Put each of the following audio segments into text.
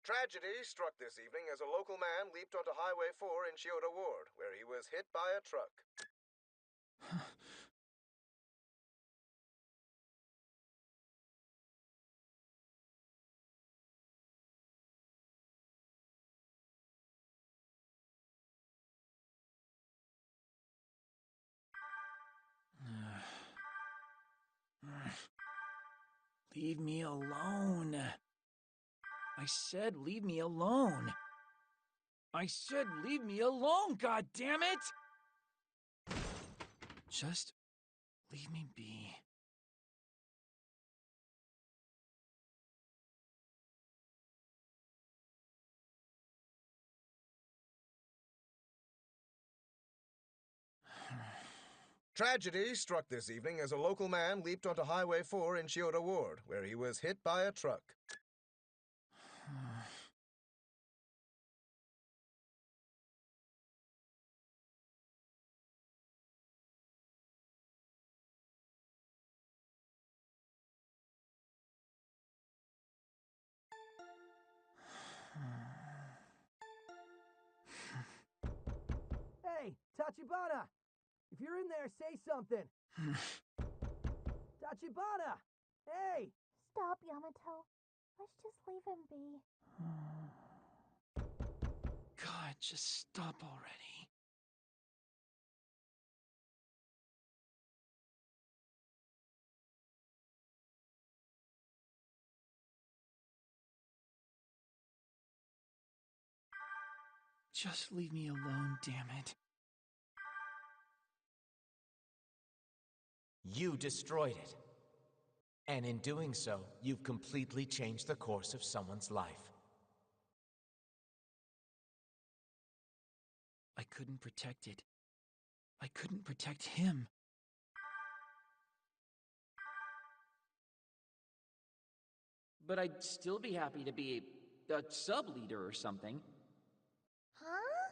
Tragedy struck this evening as a local man leaped onto Highway 4 in Chiyoda Ward, where he was hit by a truck. Leave me alone. I said leave me alone. I said leave me alone, goddammit! Just leave me be. Tragedy struck this evening as a local man leaped onto Highway 4 in Chiyoda Ward, where he was hit by a truck. Hey, Tachibana! If you're in there, say something! Tachibana! Hey! Stop, Yamato. Let's just leave him be. God, just stop already. Just leave me alone, damn it. You destroyed it. And in doing so, you've completely changed the course of someone's life. I couldn't protect it. I couldn't protect him. But I'd still be happy to be a sub-leader or something. Huh?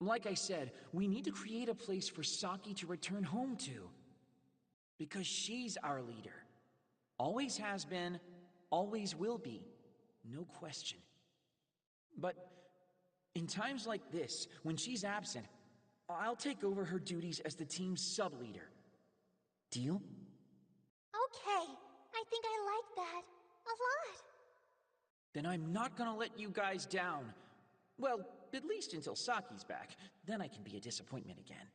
Like I said, we need to create a place for Saki to return home to. Because she's our leader. Always has been, always will be. No question. But in times like this, when she's absent, I'll take over her duties as the team's sub-leader. Deal? Okay, I think I like that. A lot. Then I'm not gonna let you guys down. Well, at least until Saki's back. Then I can be a disappointment again.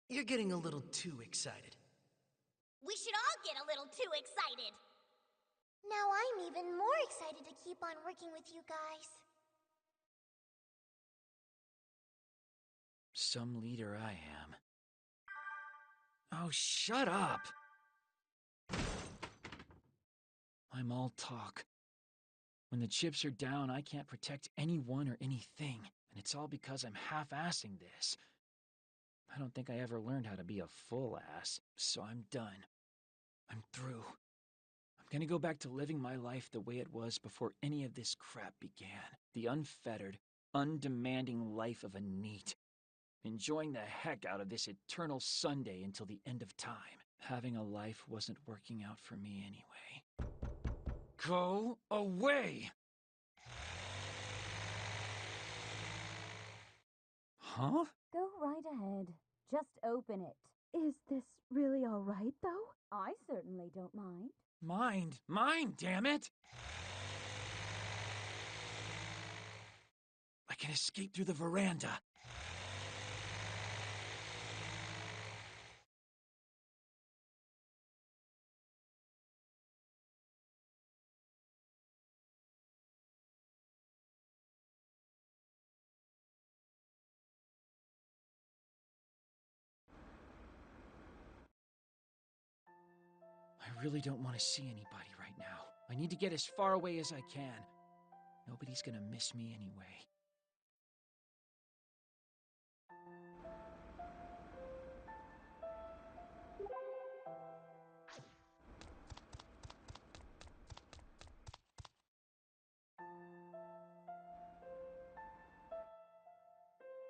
You're getting a little too excited. We should all get a little too excited. Now I'm even more excited to keep on working with you guys. Some leader I am. Oh, shut up! I'm all talk. When the chips are down, I can't protect anyone or anything, and it's all because I'm half-assing this. I don't think I ever learned how to be a full ass, so I'm done. I'm through. I'm gonna go back to living my life the way it was before any of this crap began. The unfettered, undemanding life of a NEET. Enjoying the heck out of this eternal Sunday until the end of time. Having a life wasn't working out for me anyway. Go away! Huh? Go right ahead. Just open it. Is this really all right, though? I certainly don't mind. Mind, damn it! I can escape through the veranda. I really don't want to see anybody right now. I need to get as far away as I can. Nobody's gonna miss me anyway.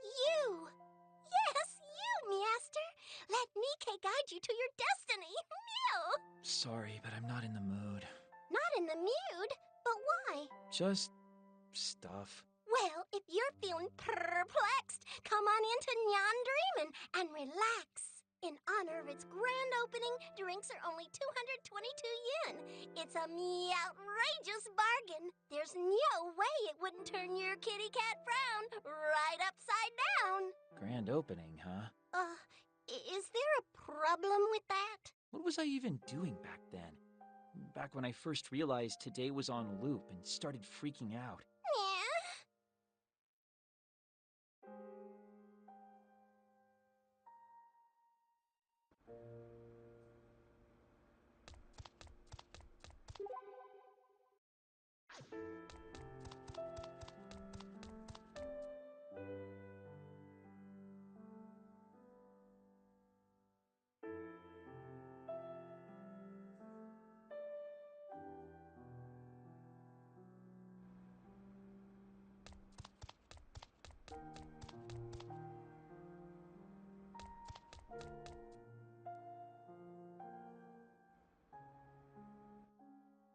You! Yes, you, Master! Let Nikkei guide you to your destiny! Meow! Sorry, but I'm not in the mood. Not in the mood? But why? Just stuff. Well, if you're feeling perplexed, come on into Nyan Dreamin' and relax. In honor of its grand opening, drinks are only 222 yen. It's a outrageous bargain. There's no way it wouldn't turn your kitty cat frown right upside down. Grand opening, huh? Is there a problem with that? What was I even doing back then? Back when I first realized today was on loop and started freaking out. Yeah.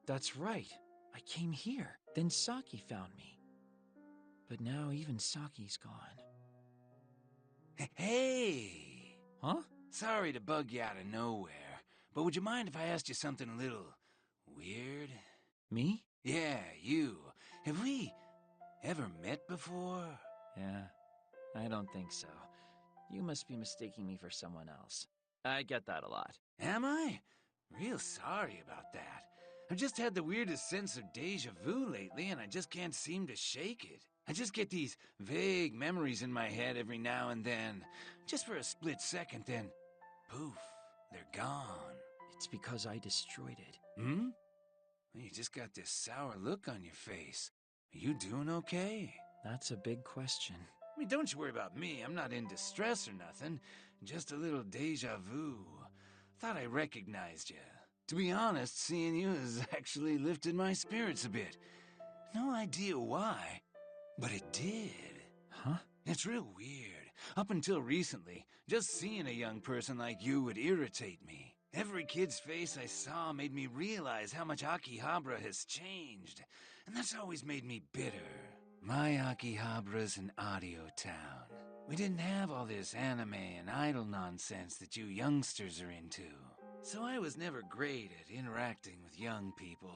That's right. I came here. Then Saki found me. But now even Saki's gone. Hey! Huh? Sorry to bug you out of nowhere, but would you mind if I asked you something a little weird? Me? Yeah, you. Have we ever met before? Yeah, I don't think so. You must be mistaking me for someone else. I get that a lot. Am I? Real sorry about that. I've just had the weirdest sense of deja vu lately, and I just can't seem to shake it. I just get these vague memories in my head every now and then, just for a split second, then poof, they're gone. It's because I destroyed it. Hmm? Well, you just got this sour look on your face. Are you doing okay? That's a big question. I mean, don't you worry about me. I'm not in distress or nothing. Just a little deja vu. Thought I recognized you. To be honest, seeing you has actually lifted my spirits a bit. No idea why, but it did. Huh? It's real weird. Up until recently, just seeing a young person like you would irritate me. Every kid's face I saw made me realize how much Akihabara has changed, and that's always made me bitter. My Akihabara's an audio town. We didn't have all this anime and idol nonsense that you youngsters are into. So I was never great at interacting with young people,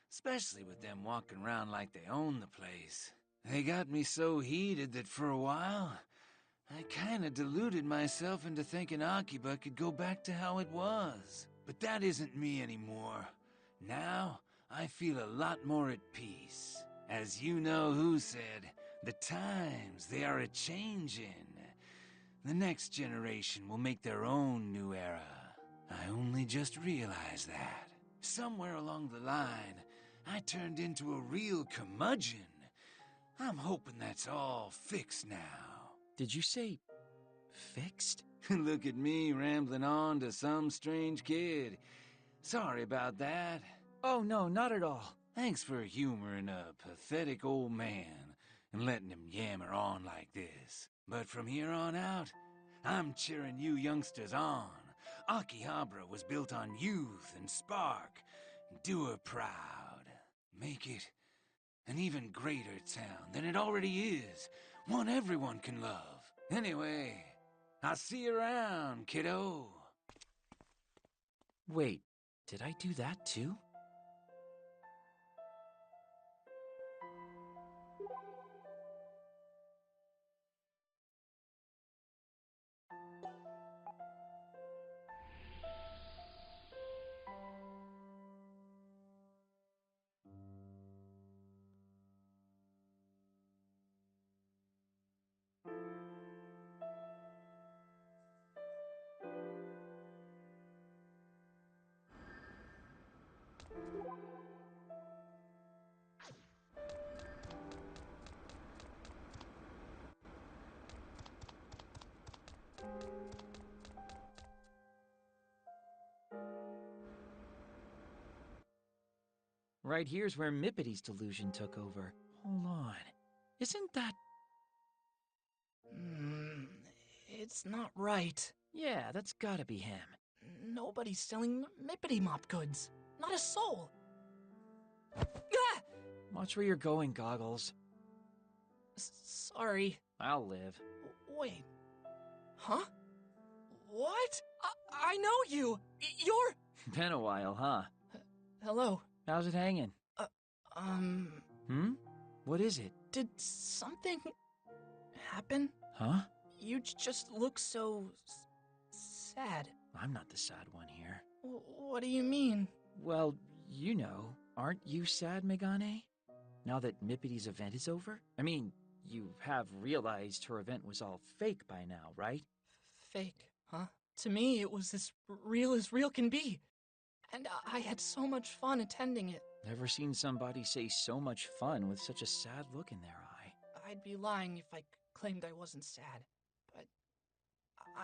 especially with them walking around like they own the place. They got me so heated that for a while, I kinda deluded myself into thinking Akiba could go back to how it was. But that isn't me anymore. Now, I feel a lot more at peace. As you know who said, the times, they are a-changin'. The next generation will make their own new era. I only just realized that. Somewhere along the line, I turned into a real curmudgeon. I'm hoping that's all fixed now. Did you say fixed? Look at me rambling on to some strange kid. Sorry about that. Oh, no, not at all. Thanks for humoring a pathetic old man and letting him yammer on like this. But from here on out, I'm cheering you youngsters on. Akihabara was built on youth and spark. Do her proud. Make it an even greater town than it already is. One everyone can love. Anyway, I'll see you around, kiddo. Wait, did I do that too? Right here's where Mippity's delusion took over. Hold on. Isn't that... It's not right. Yeah, that's gotta be him. Nobody's selling Mippity Mop goods. Not a soul. Ah! Watch where you're going, Goggles. Sorry. I'll live. Wait. Huh? What? I know you! You're... Been a while, huh? Hello. How's it hanging? Hmm? What is it? Did something happen? Huh? You just look so... sad. I'm not the sad one here. What do you mean? Well, you know, aren't you sad, Megane? Now that Mippity's event is over? I mean, you have realized her event was all fake by now, right? Fake, huh? To me, it was as real can be. And I had so much fun attending it. Never seen somebody say so much fun with such a sad look in their eye. I'd be lying if I claimed I wasn't sad. But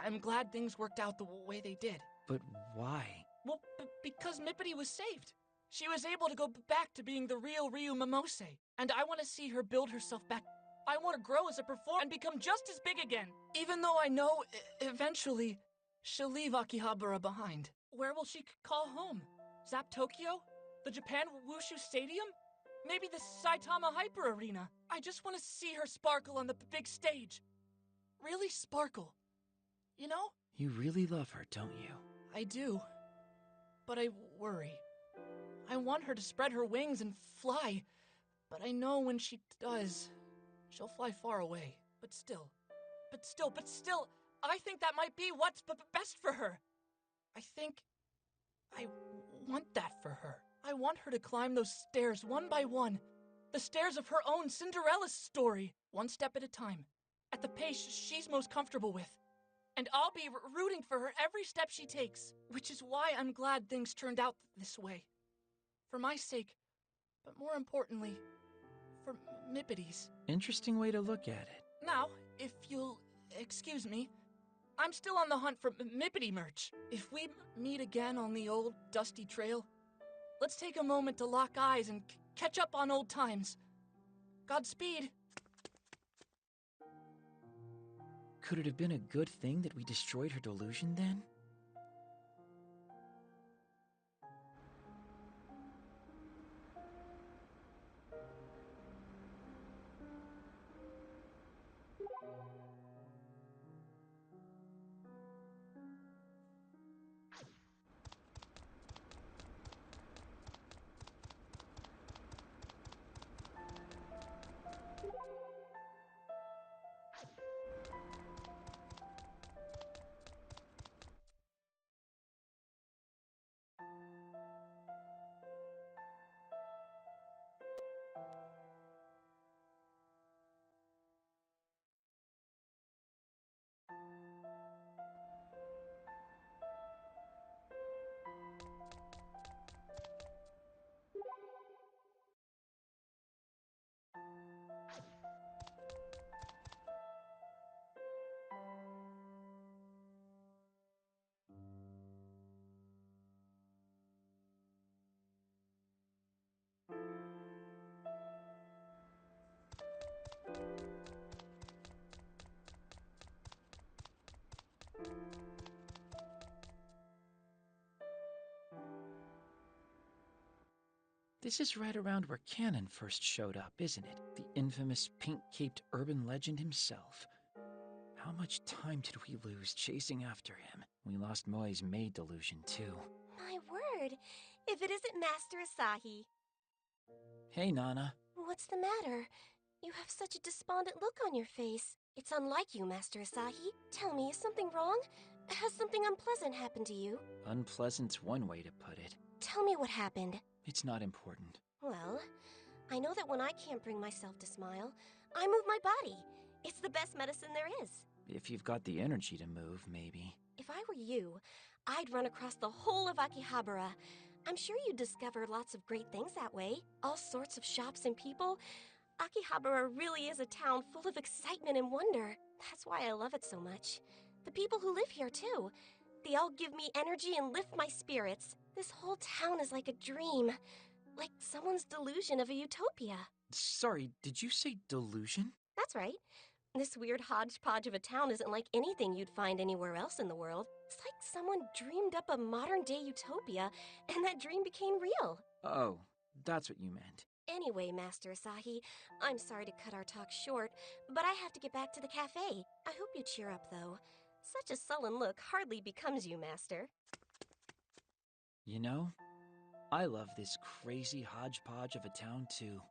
I'm glad things worked out the way they did. But why? Well, because Mippity was saved. She was able to go back to being the real Ryu Momose. And I want to see her build herself back. I want to grow as a performer and become just as big again. Even though I know eventually she'll leave Akihabara behind. Where will she call home? Zap Tokyo? The Japan Wushu Stadium? Maybe the Saitama Hyper Arena? I just want to see her sparkle on the big stage. Really sparkle. You know? You really love her, don't you? I do. But I worry. I want her to spread her wings and fly. But I know when she does, she'll fly far away. But still, I think that might be what's best for her. I think I want that for her. I want her to climb those stairs one by one. The stairs of her own Cinderella's story. One step at a time. At the pace she's most comfortable with. And I'll be rooting for her every step she takes. Which is why I'm glad things turned out this way. For my sake, but more importantly, for Mippity's. Interesting way to look at it. Now, if you'll excuse me, I'm still on the hunt for Mippity merch. If we meet again on the old dusty trail, let's take a moment to lock eyes and catch up on old times. Godspeed. Could it have been a good thing that we destroyed her delusion then? This is right around where Cannon first showed up, isn't it? The infamous pink-caped urban legend himself. How much time did we lose chasing after him? We lost Moe's maid delusion, too. My word, if it isn't Master Asahi. Hey, Nana. What's the matter? You have such a despondent look on your face. It's unlike you, Master Asahi. Tell me, is something wrong? Has something unpleasant happened to you? Unpleasant's one way to put it. Tell me what happened. It's not important. Well, I know that when I can't bring myself to smile, I move my body. It's the best medicine there is. If you've got the energy to move, maybe. If I were you, I'd run across the whole of Akihabara. I'm sure you'd discover lots of great things that way. All sorts of shops and people. Akihabara really is a town full of excitement and wonder. That's why I love it so much. The people who live here, too. They all give me energy and lift my spirits. This whole town is like a dream. Like someone's delusion of a utopia. Sorry, did you say delusion? That's right. This weird hodgepodge of a town isn't like anything you'd find anywhere else in the world. It's like someone dreamed up a modern-day utopia, and that dream became real. Oh, that's what you meant. Anyway, Master Asahi, I'm sorry to cut our talk short, but I have to get back to the cafe. I hope you cheer up, though. Such a sullen look hardly becomes you, Master. You know, I love this crazy hodgepodge of a town, too.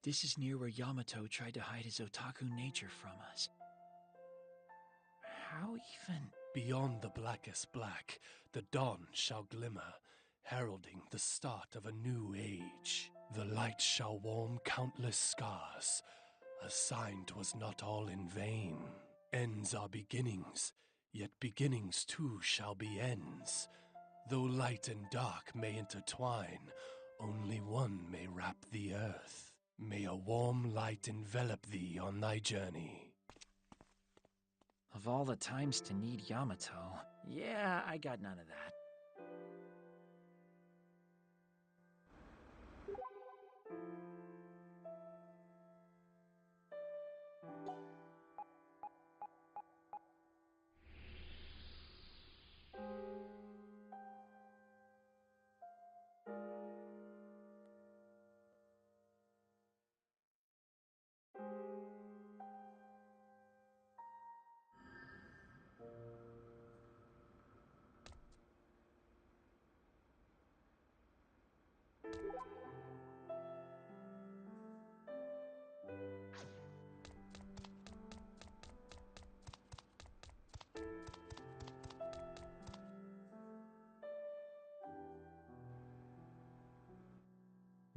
This is near where Yamato tried to hide his otaku nature from us. How even? Beyond the blackest black, the dawn shall glimmer, heralding the start of a new age. The light shall warm countless scars, a sign 'twas not all in vain. Ends are beginnings, yet beginnings too shall be ends. Though light and dark may intertwine, only one may wrap the earth. May a warm light envelop thee on thy journey. Of all the times to need Yamato, yeah, I got none of that.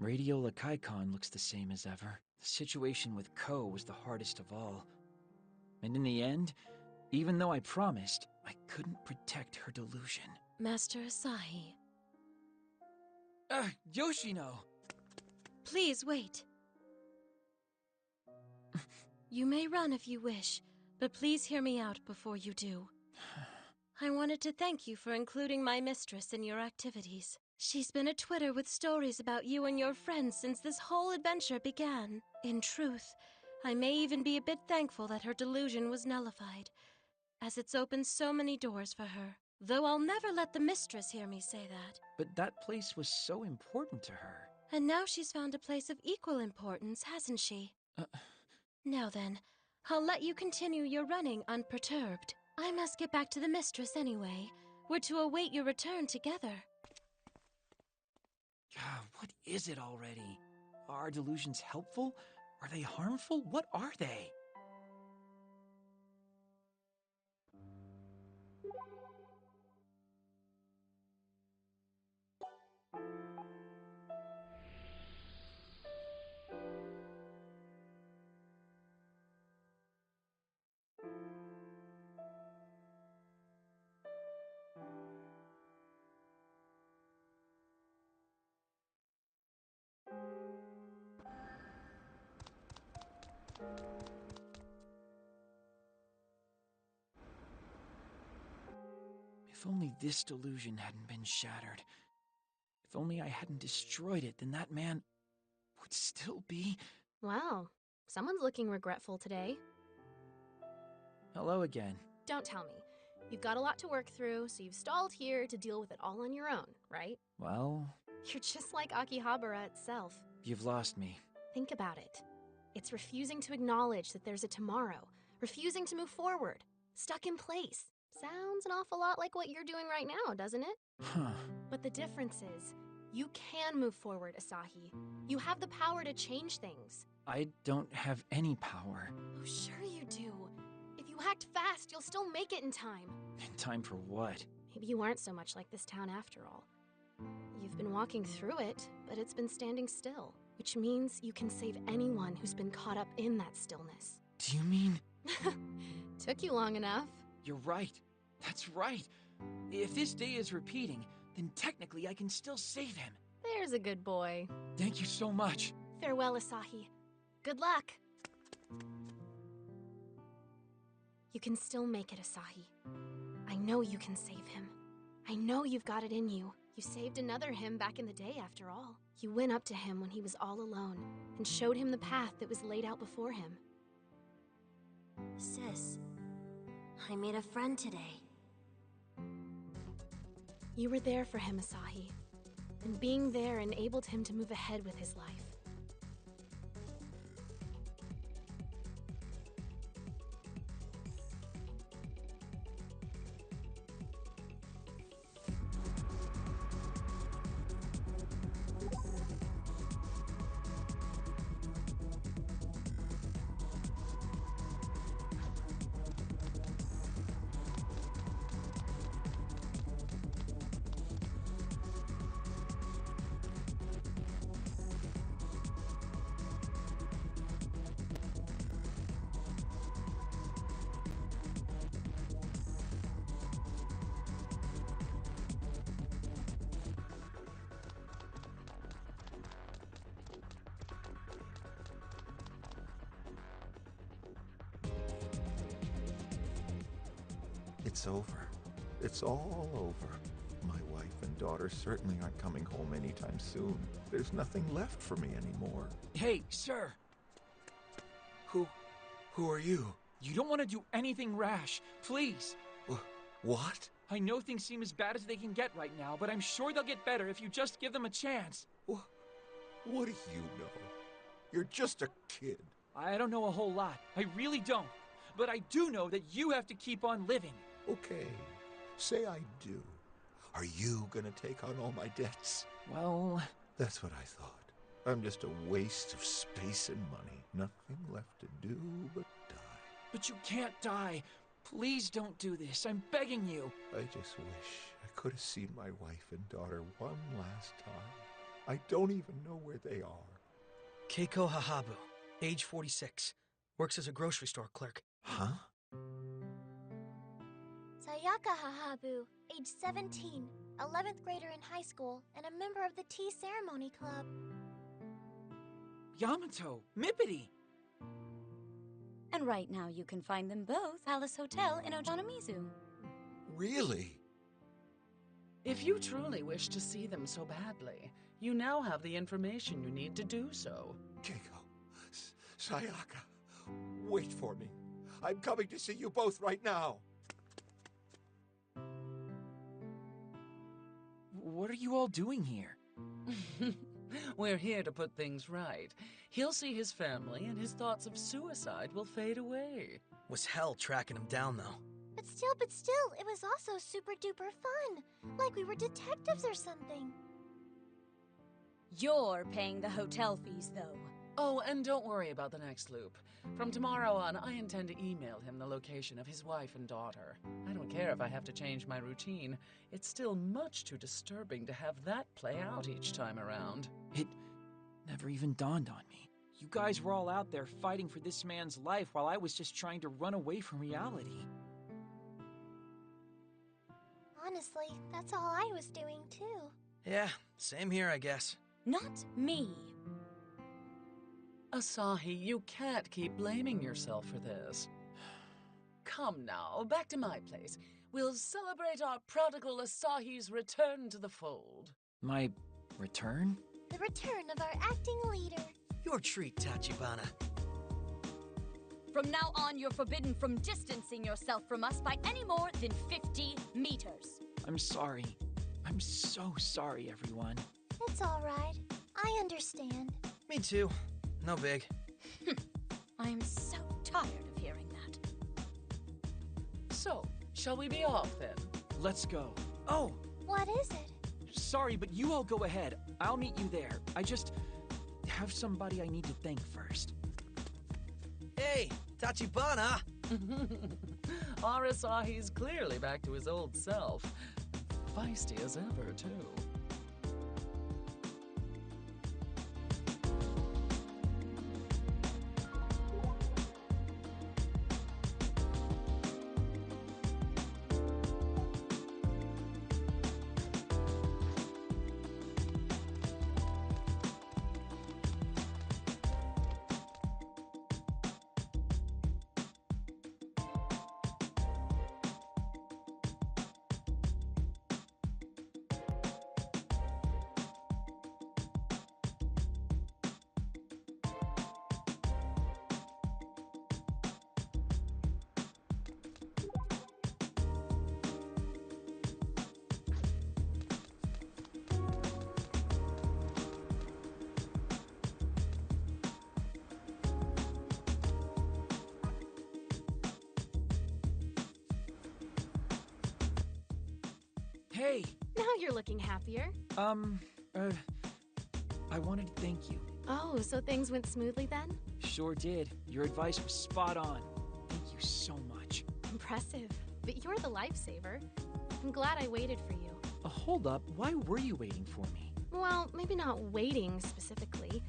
Radio Lakaikon looks the same as ever. The situation with Ko was the hardest of all. And in the end, even though I promised, I couldn't protect her delusion. Master Asahi. Yoshino! Please wait. You may run if you wish, but please hear me out before you do. I wanted to thank you for including my mistress in your activities. She's been a Twitter with stories about you and your friends since this whole adventure began. In truth, I may even be a bit thankful that her delusion was nullified, as it's opened so many doors for her. Though I'll never let the mistress hear me say that. But that place was so important to her. And now she's found a place of equal importance, hasn't she? Now then, I'll let you continue your running unperturbed. I must get back to the mistress anyway. We're to await your return together. What is it already? Are delusions helpful? Are they harmful? What are they? If only this delusion hadn't been shattered. If only I hadn't destroyed it, then that man would still be... Wow, someone's looking regretful today. Hello again. Don't tell me. You've got a lot to work through, so you've stalled here to deal with it all on your own, right? Well... You're just like Akihabara itself. You've lost me. Think about it. It's refusing to acknowledge that there's a tomorrow, refusing to move forward, stuck in place. Sounds an awful lot like what you're doing right now, doesn't it? Huh. But the difference is, you can move forward, Asahi. You have the power to change things. I don't have any power. Oh, sure you do. If you act fast, you'll still make it in time. In time for what? Maybe you aren't so much like this town after all. You've been walking through it, but it's been standing still, which means you can save anyone who's been caught up in that stillness. Do you mean... Took you long enough. You're right. That's right. If this day is repeating, then technically I can still save him. There's a good boy. Thank you so much. Farewell, Asahi. Good luck. You can still make it, Asahi. I know you can save him. I know you've got it in you. You saved another him back in the day, after all. You went up to him when he was all alone and showed him the path that was laid out before him. Sis, I made a friend today. You were there for him, Asahi. And being there enabled him to move ahead with his life. It's over. It's all over. My wife and daughter certainly aren't coming home anytime soon. There's nothing left for me anymore. Hey, sir! Who are you? You don't want to do anything rash, please! What? I know things seem as bad as they can get right now, but I'm sure they'll get better if you just give them a chance. What do you know? You're just a kid. I don't know a whole lot. I really don't. But I do know that you have to keep on living. Okay, say I do. Are you gonna take on all my debts? Well... That's what I thought. I'm just a waste of space and money. Nothing left to do but die. But you can't die. Please don't do this. I'm begging you. I just wish I could have seen my wife and daughter one last time. I don't even know where they are. Keiko Hahabu, age 46. Works as a grocery store clerk. Huh? Sayaka Hahabu, age 17, 11th grader in high school, and a member of the tea ceremony club. Yamato, Mippity! And right now you can find them both Palace Hotel in Ochanomizu. Really? If you truly wish to see them so badly, you now have the information you need to do so. Keiko, Sayaka, wait for me. I'm coming to see you both right now. What are you all doing here? We're here to put things right. He'll see his family, and his thoughts of suicide will fade away. Was hell tracking him down, though. But still, it was also super duper fun. Like we were detectives or something. You're paying the hotel fees, though. Oh, and don't worry about the next loop. From tomorrow on, I intend to email him the location of his wife and daughter. I don't care if I have to change my routine. It's still much too disturbing to have that play out each time around. It never even dawned on me. You guys were all out there fighting for this man's life while I was just trying to run away from reality. Honestly, that's all I was doing too. Yeah, same here, I guess. Not me. Asahi, you can't keep blaming yourself for this. Come now, back to my place. We'll celebrate our prodigal Asahi's return to the fold. My return? The return of our acting leader. Your treat, Tachibana. From now on, you're forbidden from distancing yourself from us by any more than 50 meters. I'm sorry. I'm so sorry, everyone. It's all right. I understand. Me too. No big. I am so tired of hearing that. So, shall we be off then? Let's go. Oh! What is it? Sorry, but you all go ahead. I'll meet you there. I just have somebody I need to thank first. Hey, Tachibana! Our Asahi's clearly back to his old self. Feisty as ever, too. Hey! Now you're looking happier. I wanted to thank you. Oh, so things went smoothly then? Sure did. Your advice was spot on. Thank you so much. Impressive. But you're the lifesaver. I'm glad I waited for you. Hold up. Why were you waiting for me? Well, maybe not waiting specifically.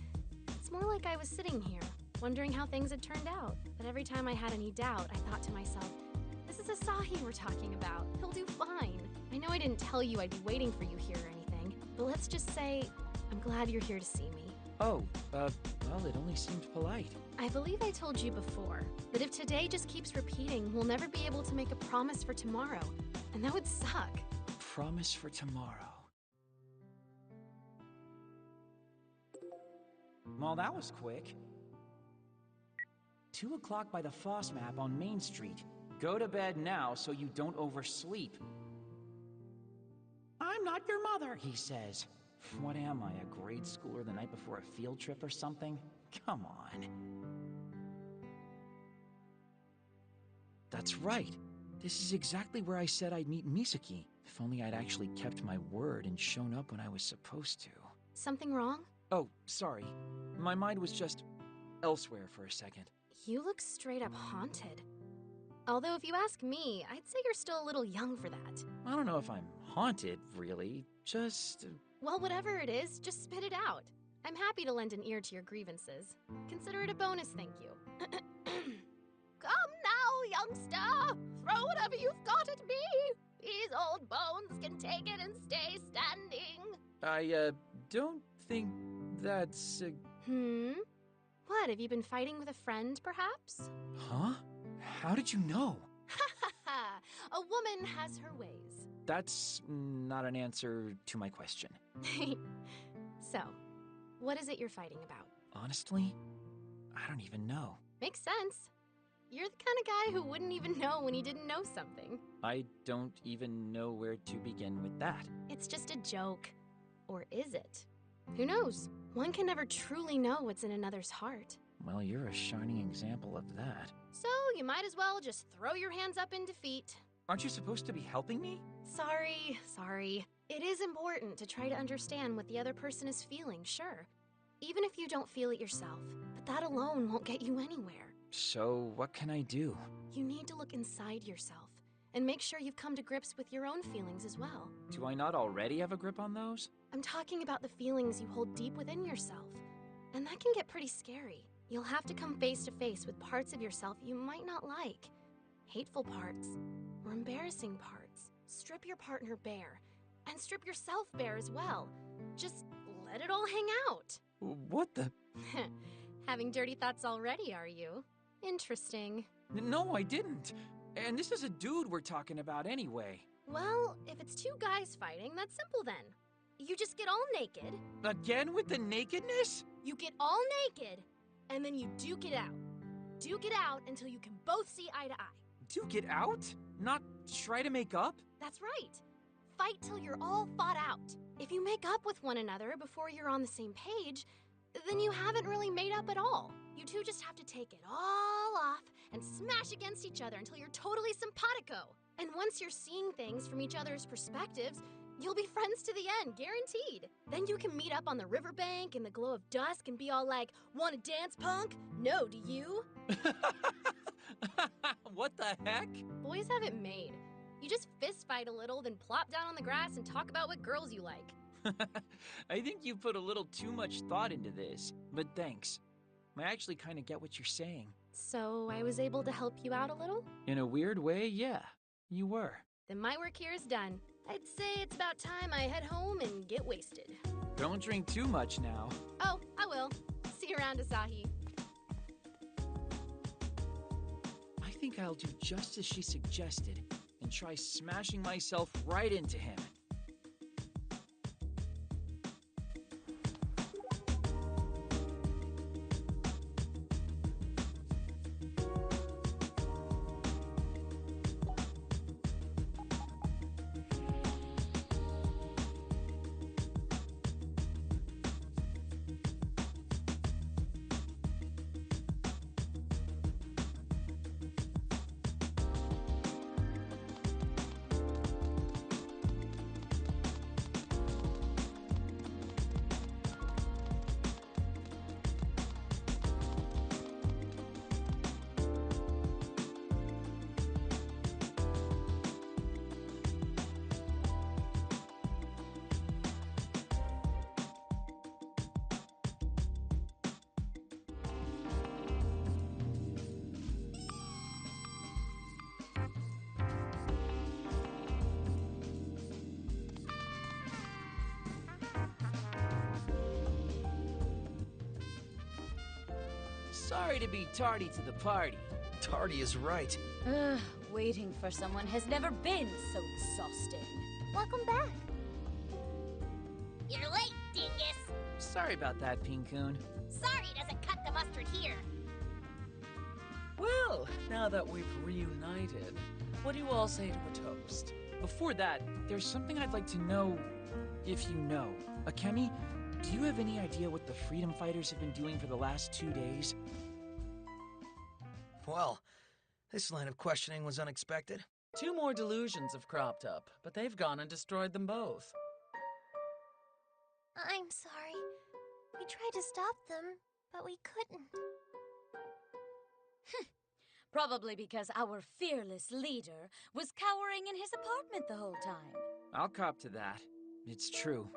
It's more like I was sitting here, wondering how things had turned out. But every time I had any doubt, I thought to myself, this is Asahi we're talking about. He'll do fine. I know I didn't tell you I'd be waiting for you here or anything, but let's just say I'm glad you're here to see me. Oh, well, it only seemed polite. I believe I told you before that if today just keeps repeating, we'll never be able to make a promise for tomorrow, and that would suck. Promise for tomorrow. Well, that was quick. 2 o'clock by the Foss map on Main Street. Go to bed now so you don't oversleep. I'm not your mother, he says. What am I, a grade schooler the night before a field trip or something? Come on. That's right. This is exactly where I said I'd meet Misaki. If only I'd actually kept my word and shown up when I was supposed to. Something wrong? Oh, sorry. My mind was just elsewhere for a second. You look straight up haunted. Although if you ask me, I'd say you're still a little young for that. I don't know if I'm haunted, really. Just... Well, whatever it is, just spit it out. I'm happy to lend an ear to your grievances. Consider it a bonus, thank you. Come now, youngster! Throw whatever you've got at me! These old bones can take it and stay standing. I, don't think that's... What, have you been fighting with a friend, perhaps? Huh? How did you know? A woman has her ways. That's not an answer to my question. So, what is it you're fighting about? Honestly, I don't even know. Makes sense. You're the kind of guy who wouldn't even know when he didn't know something. I don't even know where to begin with that. It's just a joke. Or is it? Who knows? One can never truly know what's in another's heart. Well, you're a shining example of that. So, you might as well just throw your hands up in defeat. Aren't you supposed to be helping me? Sorry. It is important to try to understand what the other person is feeling, sure. Even if you don't feel it yourself. But that alone won't get you anywhere. So, what can I do? You need to look inside yourself and make sure you've come to grips with your own feelings as well. Do I not already have a grip on those? I'm talking about the feelings you hold deep within yourself. And that can get pretty scary. You'll have to come face to face with parts of yourself you might not like. Hateful parts, or embarrassing parts. Strip your partner bare, and strip yourself bare as well. Just let it all hang out. What the? Having dirty thoughts already, are you? Interesting. No, I didn't. And this is a dude we're talking about anyway. Well, if it's two guys fighting, that's simple then. You just get all naked. Again with the nakedness? You get all naked, and then you duke it out. Duke it out until you can both see eye to eye. Duke it out? Not try to make up? That's right. Fight till you're all fought out. If you make up with one another before you're on the same page, then you haven't really made up at all. You two just have to take it all off and smash against each other until you're totally simpatico. And once you're seeing things from each other's perspectives, you'll be friends to the end, guaranteed. Then you can meet up on the riverbank in the glow of dusk and be all like, "Wanna dance, punk? No, do you?" What the heck? Boys have it made. You just fist fight a little, then plop down on the grass and talk about what girls you like. I think you put a little too much thought into this, but thanks. I actually kind of get what you're saying. So I was able to help you out a little? In a weird way, yeah, you were. Then my work here is done. I'd say it's about time I head home and get wasted. Don't drink too much now. Oh, I will. See you around, Asahi. I think I'll do just as she suggested and try smashing myself right into him. Sorry to be tardy to the party. Tardy is right. Waiting for someone has never been so exhausting. Welcome back. You're late, dingus. Sorry about that, Pinkoon. Sorry doesn't cut the mustard here. Well, now that we've reunited, what do you all say to a toast? Before that, there's something I'd like to know, if you know. Akemi, do you have any idea what the freedom fighters have been doing for the last 2 days? Well, this line of questioning was unexpected. 2 more delusions have cropped up, but they've gone and destroyed them both. I'm sorry. We tried to stop them, but we couldn't. Probably because our fearless leader was cowering in his apartment the whole time. I'll cop to that. It's true.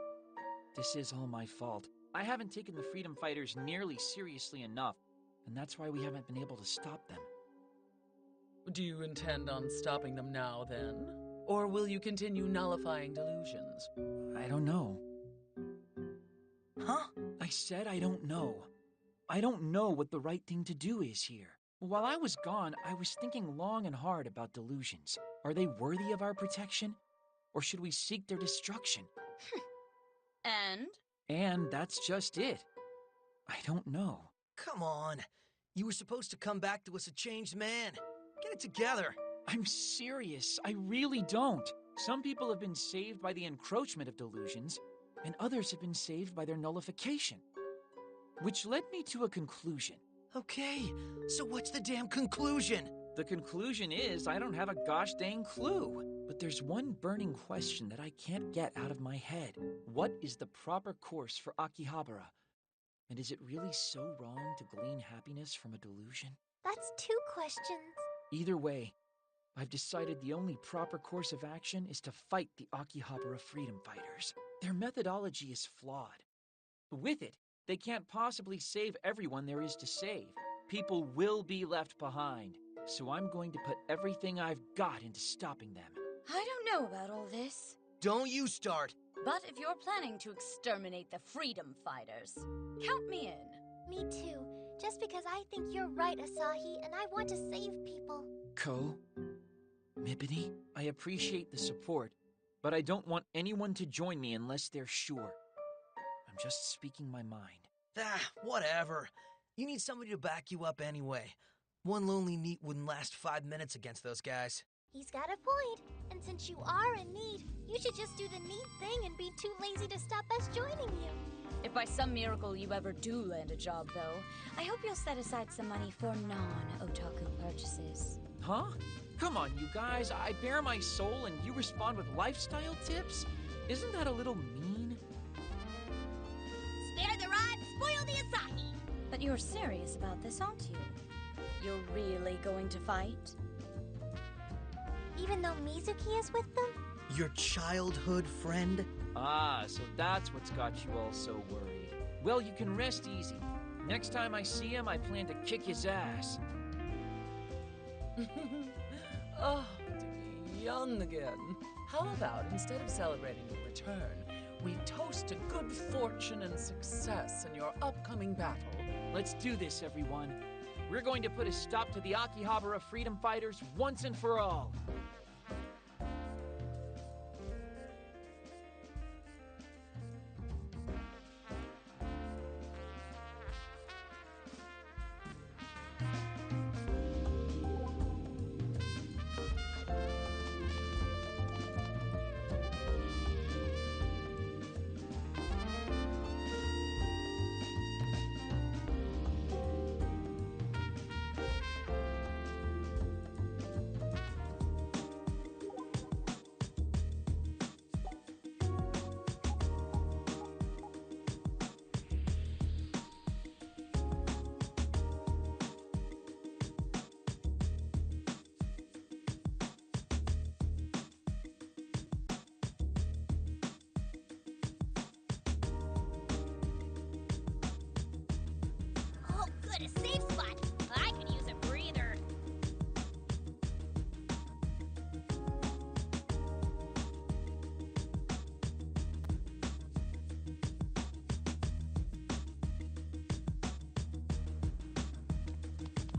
This is all my fault. I haven't taken the freedom fighters nearly seriously enough, and that's why we haven't been able to stop them. Do you intend on stopping them now, then? Or will you continue nullifying delusions? I don't know. Huh? I said I don't know. I don't know what the right thing to do is here. While I was gone, I was thinking long and hard about delusions. Are they worthy of our protection? Or should we seek their destruction? And? And that's just it. I don't know. Come on. You were supposed to come back to us a changed man. Get it together. I'm serious. I really don't. Some people have been saved by the encroachment of delusions, and others have been saved by their nullification. Which led me to a conclusion. Okay, so what's the damn conclusion? The conclusion is I don't have a gosh dang clue. But there's one burning question that I can't get out of my head. What is the proper course for Akihabara? And is it really so wrong to glean happiness from a delusion? That's 2 questions. Either way, I've decided the only proper course of action is to fight the Akihabara freedom fighters. Their methodology is flawed. With it, they can't possibly save everyone there is to save. People will be left behind. So I'm going to put everything I've got into stopping them. I don't know about all this. Don't you start. But if you're planning to exterminate the freedom fighters, count me in. Me too. Just because I think you're right, Asahi, and I want to save people. Ko, Mippity, I appreciate the support, but I don't want anyone to join me unless they're sure. I'm just speaking my mind. Whatever. You need somebody to back you up anyway. One lonely NEET wouldn't last 5 minutes against those guys. He's got a point. And since you are in need, you should just do the neat thing and be too lazy to stop us joining you. If by some miracle you ever do land a job, though, I hope you'll set aside some money for non-otaku purchases. Huh? Come on, you guys. I bare my soul and you respond with lifestyle tips? Isn't that a little mean? Spare the rod, spoil the Asahi! But you're serious about this, aren't you? You're really going to fight? Even though Mizuki is with them? Your childhood friend? Ah, so that's what's got you all so worried. Well, you can rest easy. Next time I see him, I plan to kick his ass. Oh, to be young again. How about, instead of celebrating your return, we toast to good fortune and success in your upcoming battle? Let's do this, everyone. We're going to put a stop to the Akihabara freedom fighters once and for all. Oh, good, a safe spot. I could use a breather.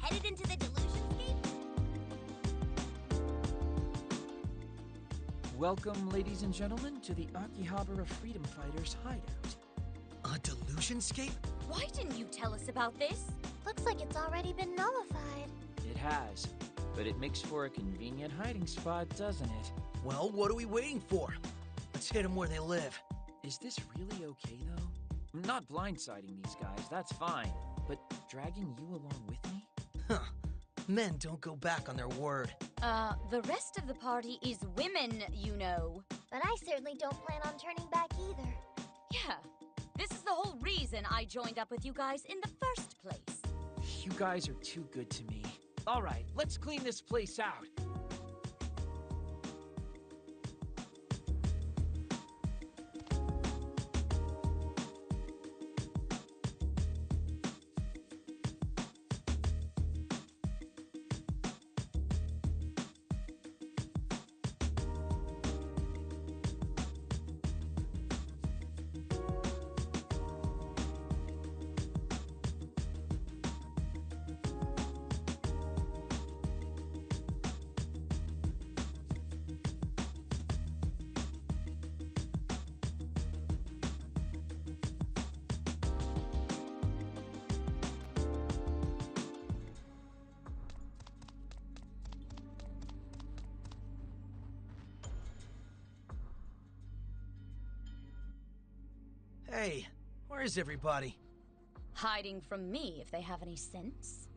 Headed into the delusionscape? Welcome, ladies and gentlemen, to the Akihabara freedom fighters hideout. A delusionscape? Why didn't you tell us about this? Looks like it's already been nullified. It has, but it makes for a convenient hiding spot, doesn't it? Well, what are we waiting for? Let's hit them where they live. Is this really okay, though? I'm not blindsiding these guys, that's fine. But dragging you along with me? Huh. Men don't go back on their word. The rest of the party is women, you know. But I certainly don't plan on turning back either. Yeah. This is the whole reason I joined up with you guys in the first place. You guys are too good to me. All right, let's clean this place out. Hey, where is everybody? Hiding from me if they have any sense.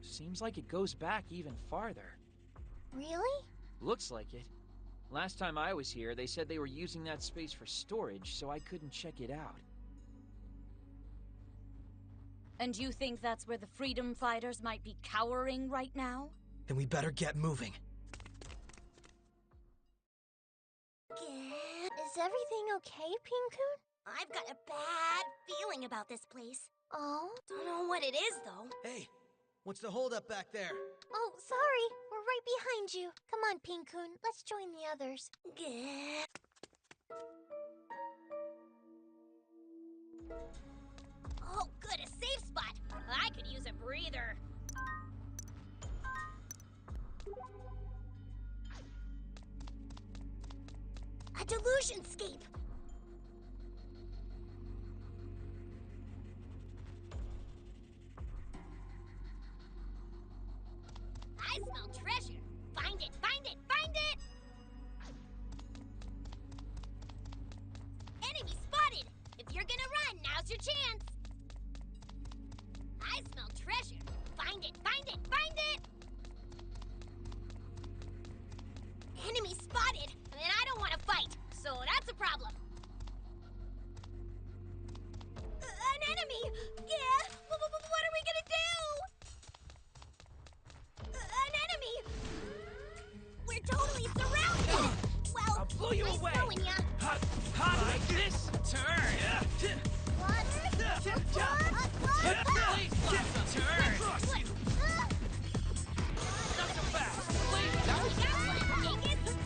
Seems like it goes back even farther. Really? Looks like it. Last time I was here, they said they were using that space for storage, so I couldn't check it out. And you think that's where the freedom fighters might be cowering right now? Then we better get moving. Is everything okay, Pin-kun? I've got a bad feeling about this place. Oh? Don't know what it is, though. Hey, what's the holdup back there? Oh, sorry. We're right behind you. Come on, Pin-kun. Let's join the others. Oh, good, a safe spot. I could use a breather. A delusionscape. I smell treasure. Find it, find it, find it! Enemy spotted! If you're gonna run, now's your chance! I smell treasure. Find it, find it, find it! Enemy spotted! And I don't want to fight, so that's a problem. An enemy! Yeah! What are we gonna do? An enemy! We're totally surrounded! Well, I'll blow you away! Knowing ya. Hot like this! Turn! What? Please, turn! Not so fast! Please!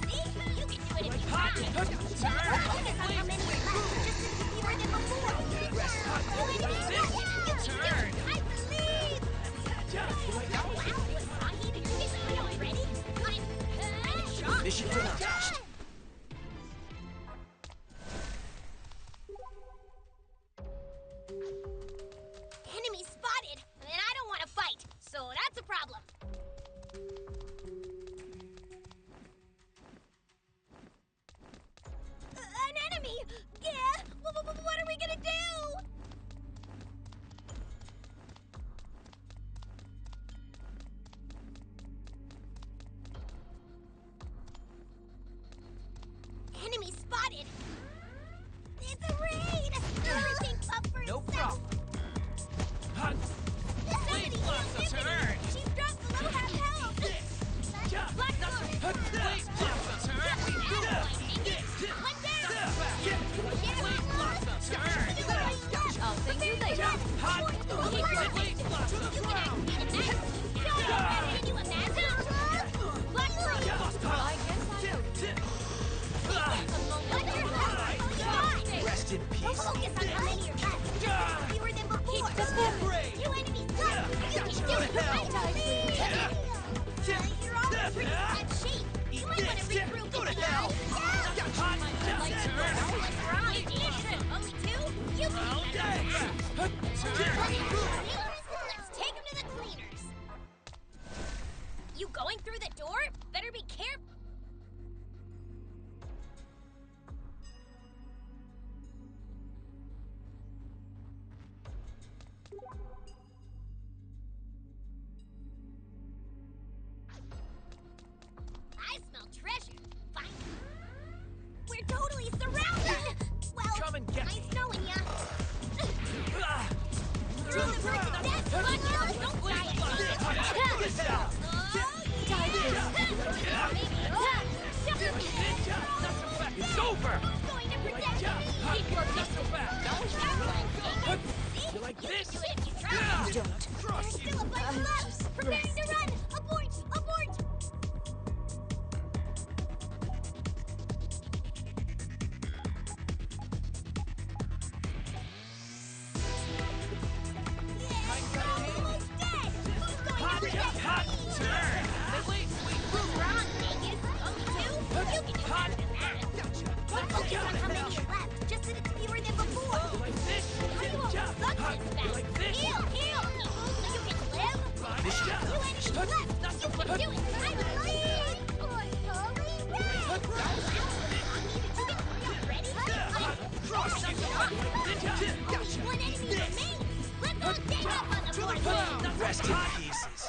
See? You can do it if you Hot! try. Turn! Look at how many left, just as fewer than before. Turn! I believe! Ready? I'm shocked. Mission finished. Enemy spotted, and I don't want to fight, so that's a problem. An enemy! Yeah! What are we gonna do? Enemy spotted! It's a raid! Everything up for No itself! problem. Hot! Somebody heal Tiffany! turn! She's dropped below half health! Black Thorn! Please, turn! One down! I'll thank you later. Hot! Please, Can you imagine? Black Thorn! I guess I do. Rest in peace. Focus on how many are left. Fewer than before. You enemies left. You can do it. I believe. You're all in pretty bad shape. You might want to regroup. Go to hell. Only two? You can do better. Let's take him to the cleaners. You going through the door? Better be careful. I smell treasure. Fine. We're totally surrounded! Well, Come and get nice me. knowing ya. You're on the verge of death! Don't die It's over! Who's going to protect me? Keep your pistol back! See? You like You this? can do it if you try. You don't. There's still a bunch left! Preparing to run! Abort! Abort! Almost dead! Who's going to protect me? Turn! We're on, Vegas. Only two? You can do better than that. Stand up on the floor! Rest in pieces.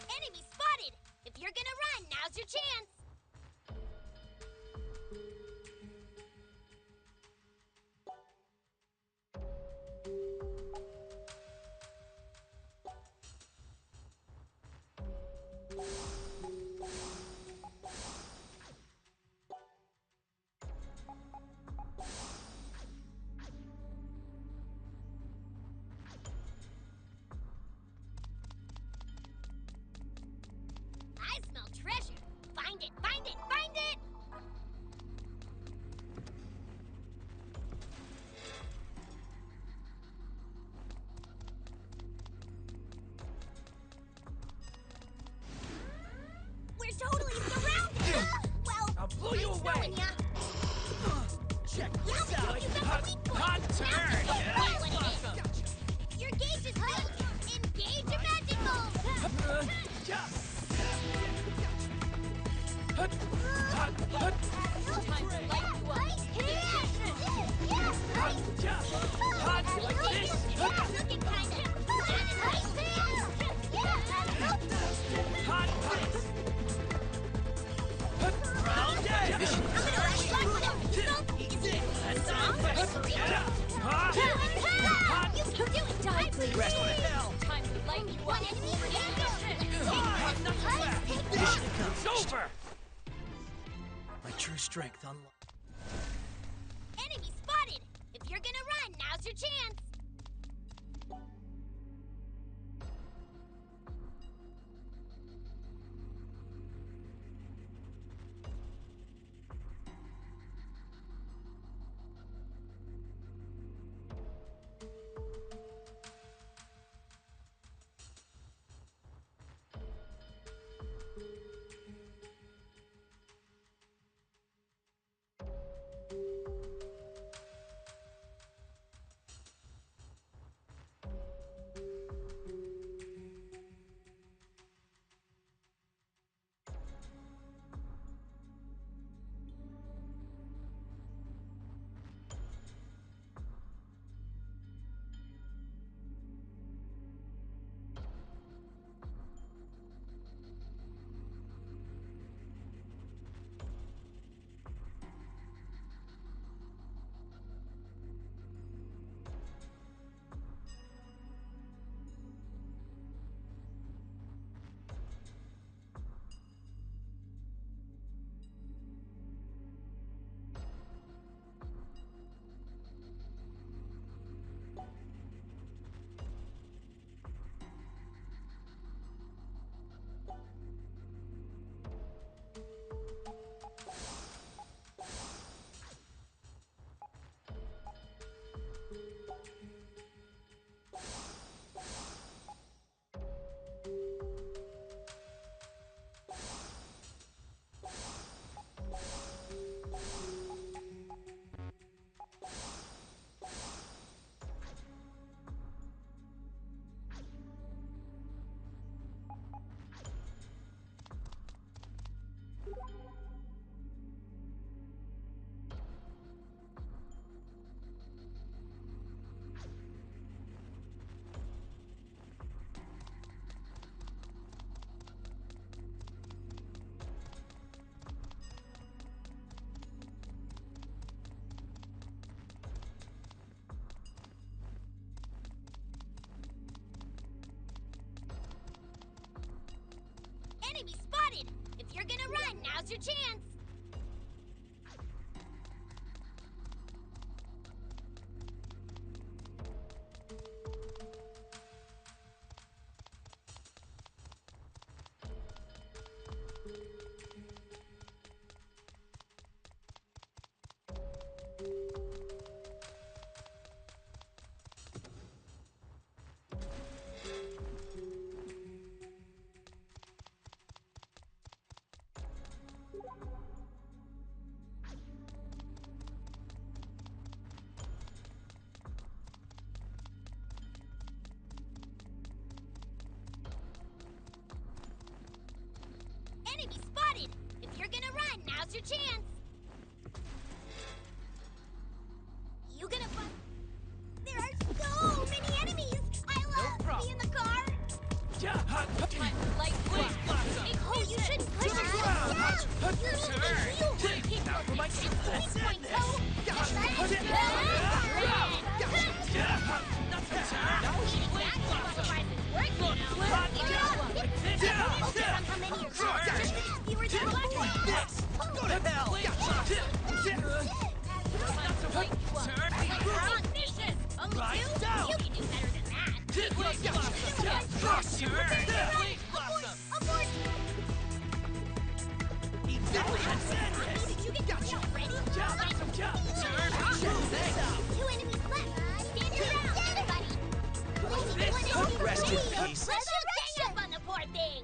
Enemy spotted! If you're gonna run, now's your chance! I smell treasure! Find it, find it, find it! We're totally surrounded! Well, I'll blow you nice away! knowing ya. Check Yeah, this but out! you got the weak point! Hot Now turn! just play what it is! Your gauge is filled! Engage your magic mode! Time to light you up. Looking kinda... You can do it, die, please! Rest in hell! Time to light you One up. enemy remaining! It's over! My true strength unlocked. Enemy spotted! If you're gonna run, now's your chance! run, now's your chance! Enemy spotted! If you're gonna run, now's your chance! You gonna fight? There are so many enemies! I'll be in the car! Light blade blossom! Oh, you shouldn't push it! You're making people my points, ho! Go to hell! You can do better than that! Abort! Did you get yourself ready? Two enemies left! Stand your ground, everybody! Rest in peace. Let's gang up on the poor thing!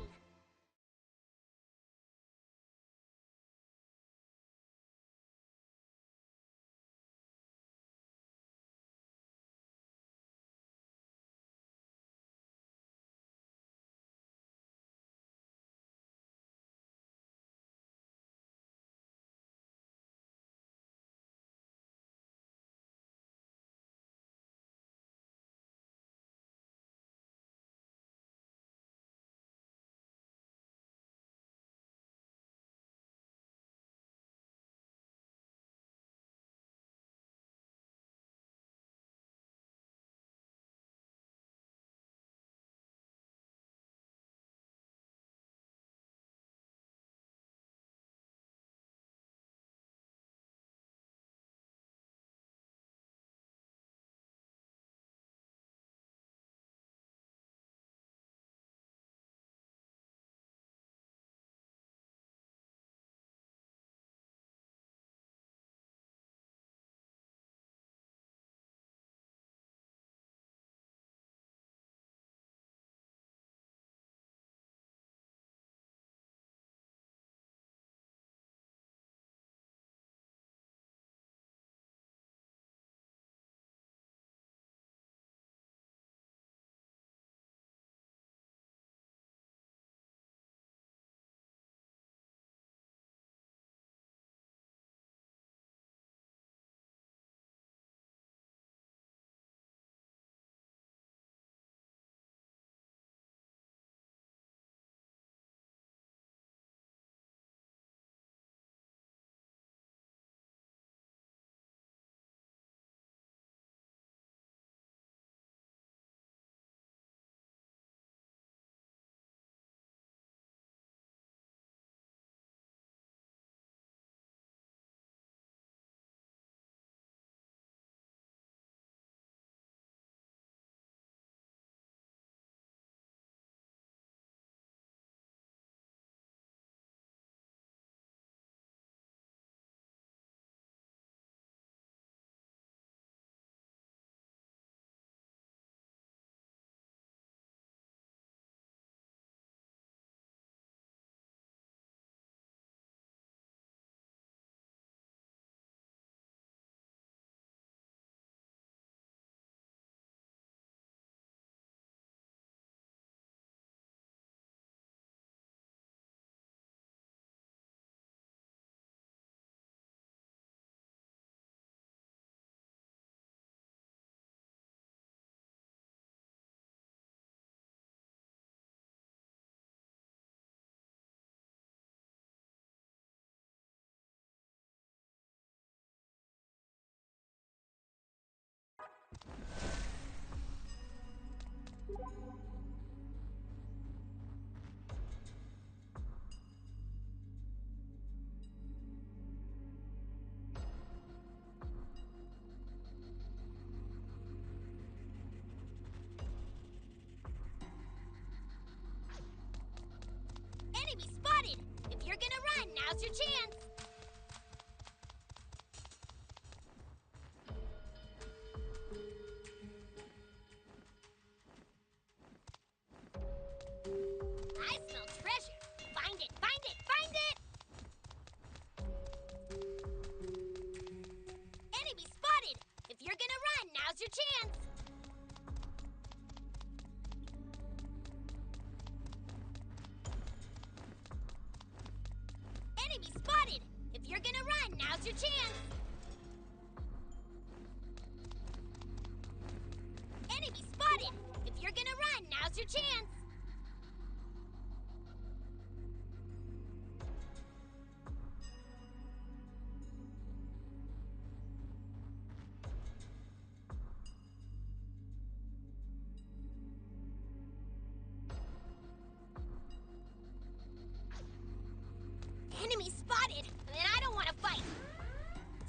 now's your chance! I smell treasure! Find it, find it, find it! Enemy spotted! If you're gonna run, now's your chance! Enemy spotted! If you're gonna run, now's your chance! Enemy spotted! If you're gonna run, now's your chance! Enemy spotted! And I don't want to fight!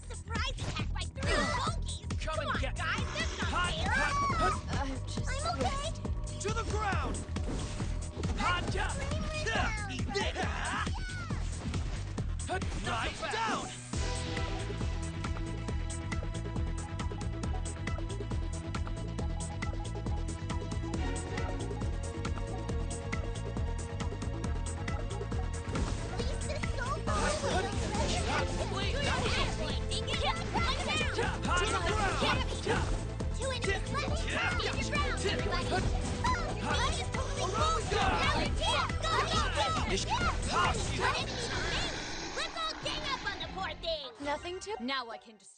Surprise attack by 3 monkeys! Come and on, get me. guys! That's not Hot, fair! hot, I'm okay! To the ground! Hot jump! Right down! Two enemies left! Stand your ground, everybody! Oh, your body is totally full! Now it's him! Go, One enemy remaining! Let's all gang up on the poor thing! Nothing to. Now I can just.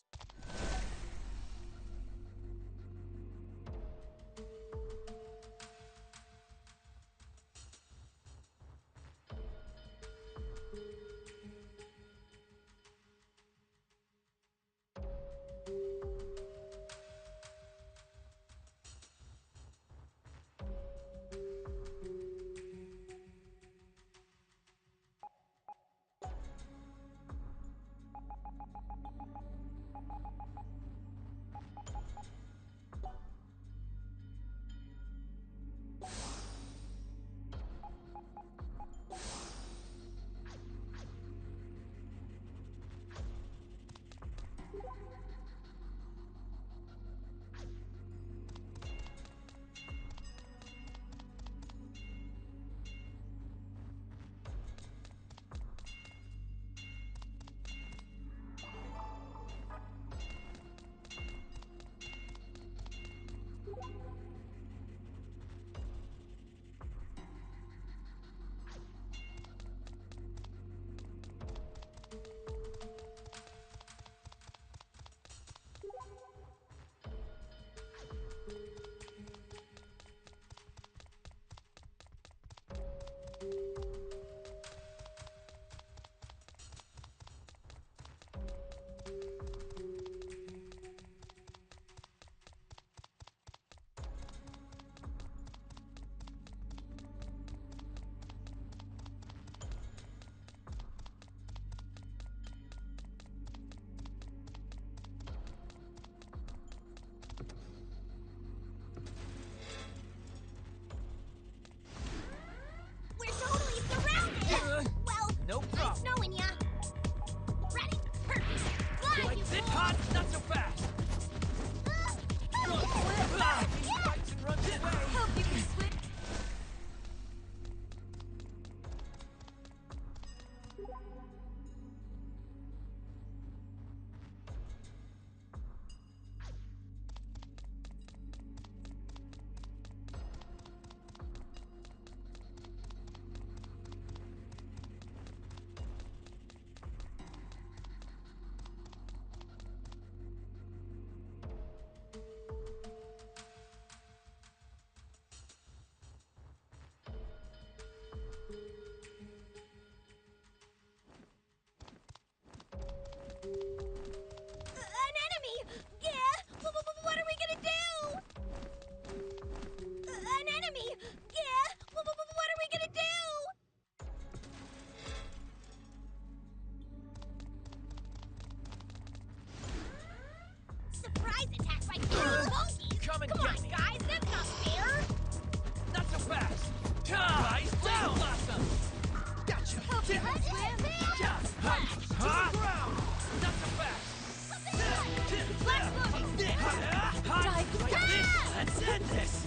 end this!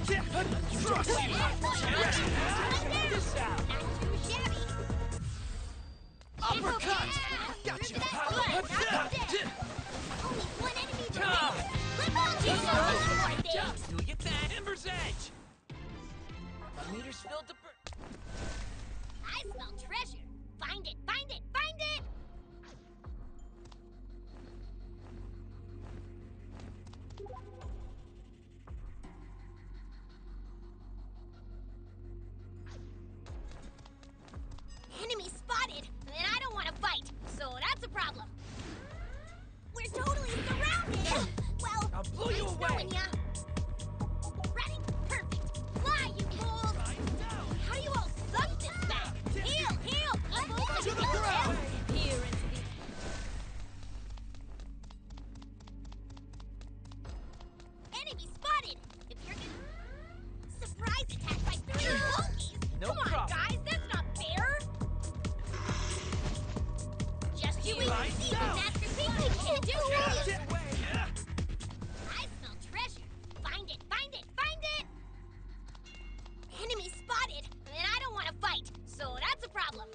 Trust you! This out! Uppercut! Gotcha! Only one enemy Come! remaining! Do your thing! Ember's Edge! My meter's filled to I smell treasure! Find it! Find it! Find it! Enemy spotted! And I don't want to fight, so that's a problem. We're totally surrounded! Well, I'll blow you nice away. knowing ya. Ready? Perfect! Fly, you fools! How do you all suck this back? Heal! Heal! To the ground! Here into the... Enemy spotted! If you're gonna... Surprise attack by 3 monkeys! No Come on, problem. guys! That's not fair! Just you wait and see, masterpiece! We can do it! I smell treasure! Find it! Find it! Find it! Enemy spotted! And I don't want to fight, so that's a problem.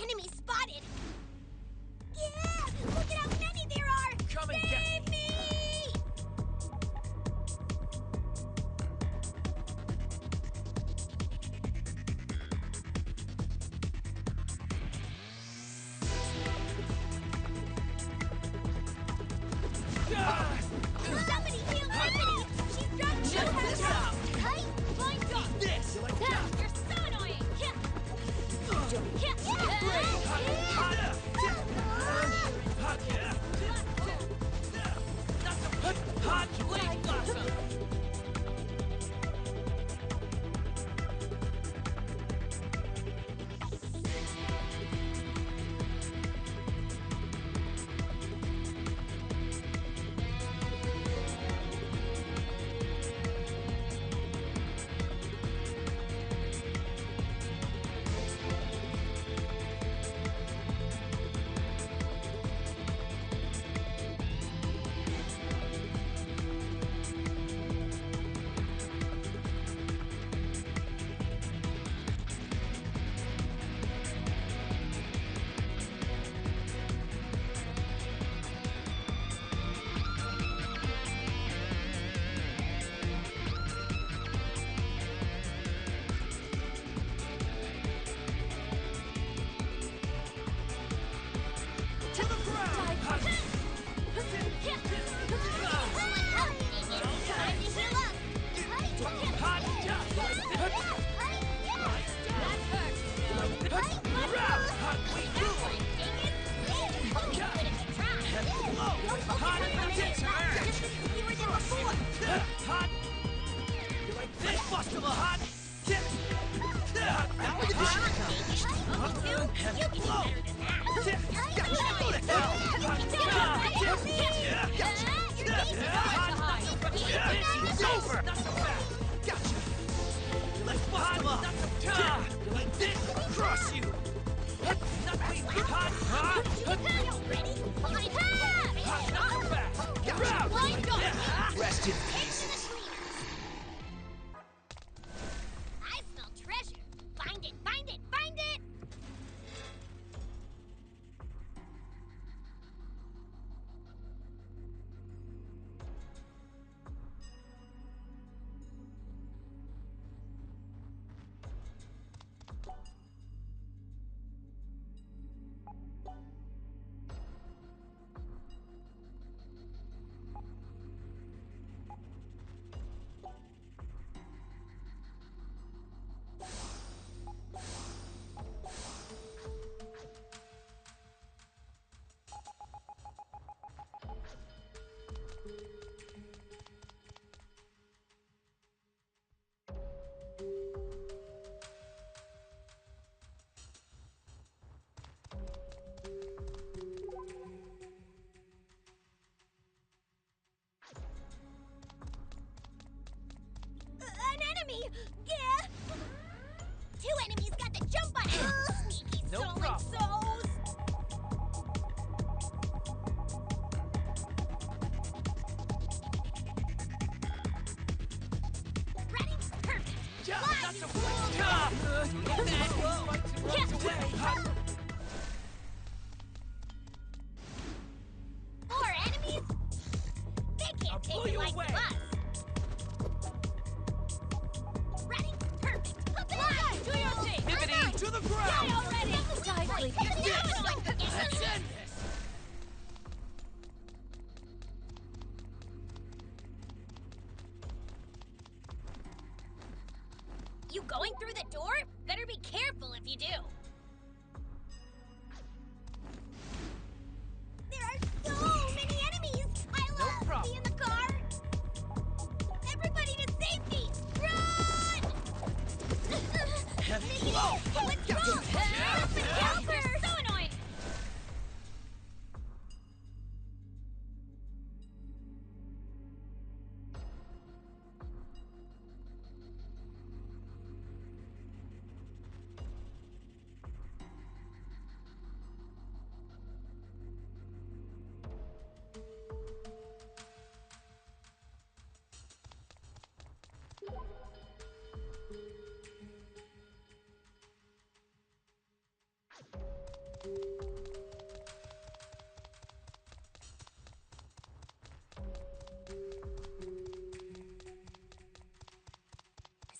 Enemy spotted! Yeah! Look at how many there are! Come and Save get me! Somebody heal Tiffany! She's drunk too! Check this out! Hey! Blind dog! This! You're so annoying! Hot blade blossom! More enemies? They can't take it like us. Ready? Perfect. Fly to your seat. Nippity, to the ground. Die already. Die, please. Now it's like Let's end this. You going through the door? Better be careful if you do. There are so many enemies! I love being in the car! Everybody to safety! Run! Mickey, what's wrong? Help! You're so annoying!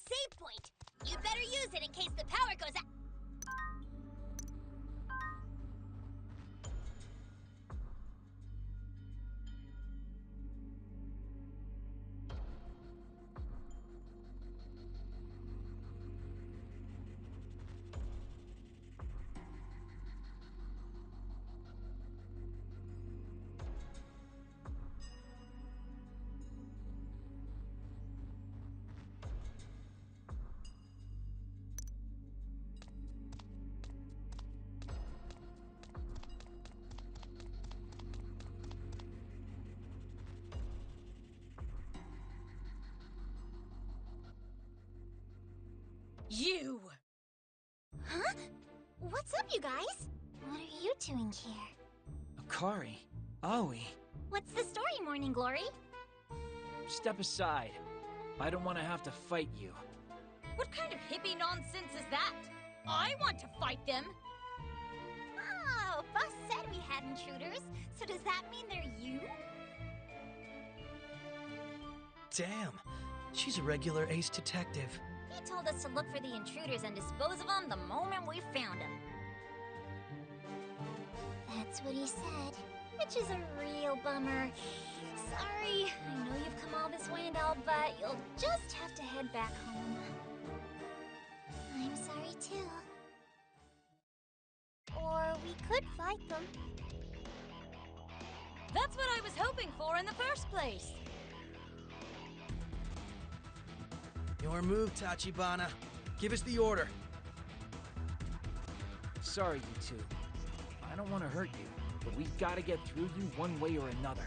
Save point! You'd better use it in case the power goes out. You! Huh? What's up, you guys? What are you doing here? Akari, Aoi, What's the story, Morning Glory? step aside. I don't want to have to fight you. What kind of hippie nonsense is that? I want to fight them! Oh, Boss said we had intruders, so does that mean they're you? Damn, she's a regular ace detective. He told us to look for the intruders and dispose of them the moment we found them. That's what he said, which is a real bummer. Sorry, I know you've come all this way and all, but you'll just have to head back home. I'm sorry too. Or we could fight them. That's what I was hoping for in the first place. Your move, Tachibana. Give us the order. Sorry, you two. I don't want to hurt you, but we've got to get through you one way or another.